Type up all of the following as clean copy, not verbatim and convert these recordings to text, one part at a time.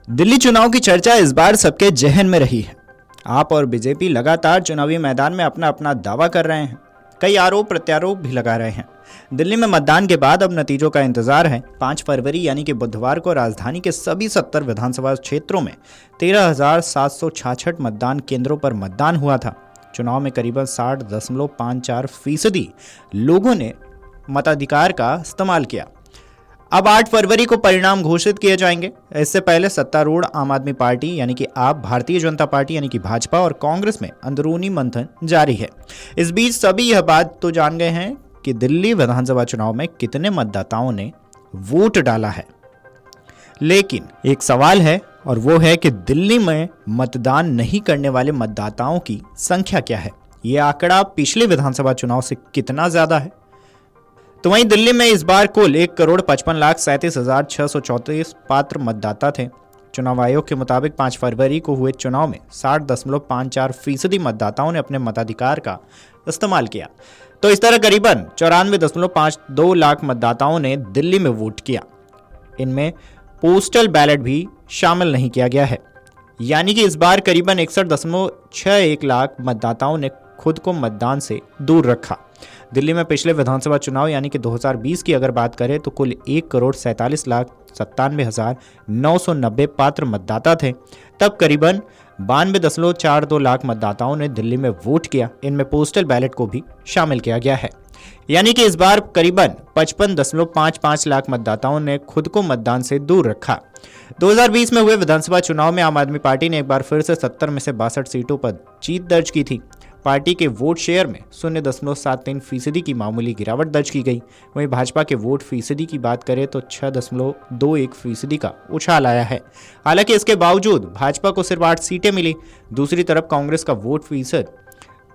दिल्ली चुनाव की चर्चा इस बार सबके जहन में रही है। आप और बीजेपी लगातार चुनावी मैदान में अपना अपना दावा कर रहे हैं, कई आरोप प्रत्यारोप भी लगा रहे हैं। दिल्ली में मतदान के बाद अब नतीजों का इंतजार है। 5 फरवरी यानी कि बुधवार को राजधानी के सभी 70 विधानसभा क्षेत्रों में 13,766 मतदान केंद्रों पर मतदान हुआ था। चुनाव में करीबन 60.54% लोगों ने मताधिकार का इस्तेमाल किया। अब 8 फरवरी को परिणाम घोषित किए जाएंगे। इससे पहले सत्तारूढ़ आम आदमी पार्टी यानी कि आप, भारतीय जनता पार्टी यानी कि भाजपा और कांग्रेस में अंदरूनी मंथन जारी है। इस बीच सभी यह बात तो जान गए हैं कि दिल्ली विधानसभा चुनाव में कितने मतदाताओं ने वोट डाला है। लेकिन एक सवाल है और वो है कि दिल्ली में मतदान नहीं करने वाले मतदाताओं की संख्या क्या है। ये आंकड़ा पिछले विधानसभा चुनाव से कितना ज्यादा है। तो वहीं दिल्ली में इस बार कुल 1,55,37,634 पात्र मतदाता थे। चुनाव आयोग के मुताबिक 5 फरवरी को हुए चुनाव में 60.54% मतदाताओं ने अपने मताधिकार का इस्तेमाल किया। तो इस तरह करीबन 94.52 लाख मतदाताओं ने दिल्ली में वोट किया। इनमें पोस्टल बैलेट भी शामिल नहीं किया गया है, यानी कि इस बार करीबन 61.61 लाख मतदाताओं ने खुद को मतदान से दूर रखा। दिल्ली में पिछले विधानसभा चुनाव यानी कि 2020 की अगर बात करें तो कुल 1,47,97,990 पात्र मतदाता थे। तब करीबन 92.42 लाख मतदाताओं ने दिल्ली में वोट किया। इनमें पोस्टल बैलेट को भी शामिल किया गया है, यानी कि इस बार करीबन 55.55 लाख मतदाताओं ने खुद को मतदान से दूर रखा। 2020 में हुए विधानसभा चुनाव में आम आदमी पार्टी ने एक बार फिर से 70 में से 62 सीटों पर जीत दर्ज की थी। पार्टी के वोट शेयर में 0.73% की मामूली गिरावट दर्ज की गई। वहीं भाजपा के वोट फीसदी की बात करें तो 6.21% का उछाल आया है। हालांकि इसके बावजूद भाजपा को सिर्फ 8 सीटें मिली। दूसरी तरफ कांग्रेस का वोट फीसद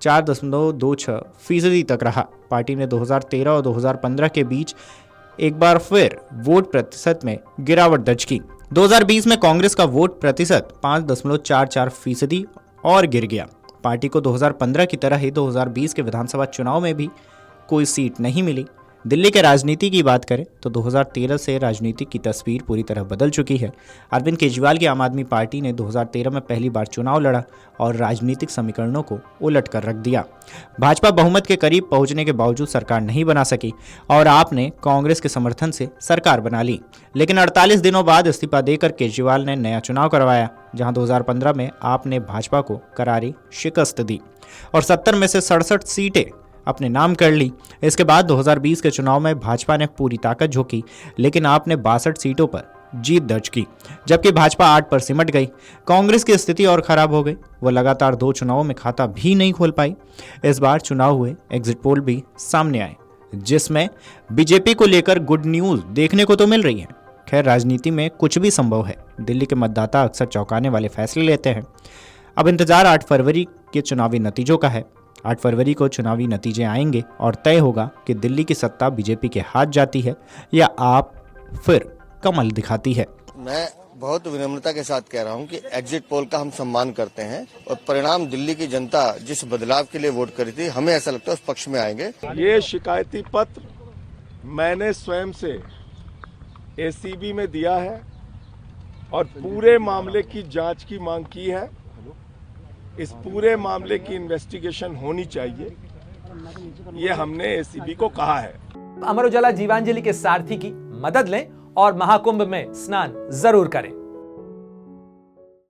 4.26% तक रहा। पार्टी ने 2013 और 2015 के बीच एक बार फिर वोट प्रतिशत में गिरावट दर्ज की। 2020 में कांग्रेस का वोट प्रतिशत 5.44% और गिर गया। पार्टी को 2015 की तरह ही 2020 के विधानसभा चुनाव में भी कोई सीट नहीं मिली। दिल्ली के राजनीति की बात करें तो 2013 से राजनीति की तस्वीर पूरी तरह बदल चुकी है। अरविंद केजरीवाल की आम आदमी पार्टी ने 2013 में पहली बार चुनाव लड़ा और राजनीतिक समीकरणों को उलट कर रख दिया। भाजपा बहुमत के करीब पहुंचने के बावजूद सरकार नहीं बना सकी और आपने कांग्रेस के समर्थन से सरकार बना ली। लेकिन 48 दिनों बाद इस्तीफा देकर केजरीवाल ने नया चुनाव करवाया, जहां 2015 में आपने भाजपा को करारी शिकस्त दी और 70 में से 67 सीटें अपने नाम कर ली। इसके बाद 2020 के चुनाव में भाजपा ने पूरी ताकत झोंकी, लेकिन आपने 62 सीटों पर जीत दर्ज की, जबकि भाजपा 8 पर सिमट गई। कांग्रेस की स्थिति और खराब हो गई। वो लगातार 2 चुनावों में खाता भी नहीं खोल पाई। इस बार चुनाव हुए, एग्जिट पोल भी सामने आए, जिसमें बीजेपी को लेकर गुड न्यूज देखने को तो मिल रही है। खैर, राजनीति में कुछ भी संभव है। दिल्ली के मतदाता अक्सर चौंकाने वाले फैसले लेते हैं। अब इंतजार 8 फरवरी के चुनावी नतीजों का है। 8 फरवरी को चुनावी नतीजे आएंगे और तय होगा कि दिल्ली की सत्ता बीजेपी के हाथ जाती है या आप फिर कमल दिखाती है। मैं बहुत विनम्रता के साथ कह रहा हूं कि एग्जिट पोल का हम सम्मान करते हैं और परिणाम दिल्ली की जनता जिस बदलाव के लिए वोट करी थी, हमें ऐसा लगता है उस पक्ष में आएंगे। ये शिकायती पत्र मैंने स्वयं से एसीबी में दिया है और पूरे मामले की जांच की मांग की है। इस पूरे मामले की इन्वेस्टिगेशन होनी चाहिए, ये हमने एसीबी को कहा है। अमर उजाला जीवांजलि के सारथी की मदद लें और महाकुंभ में स्नान जरूर करें।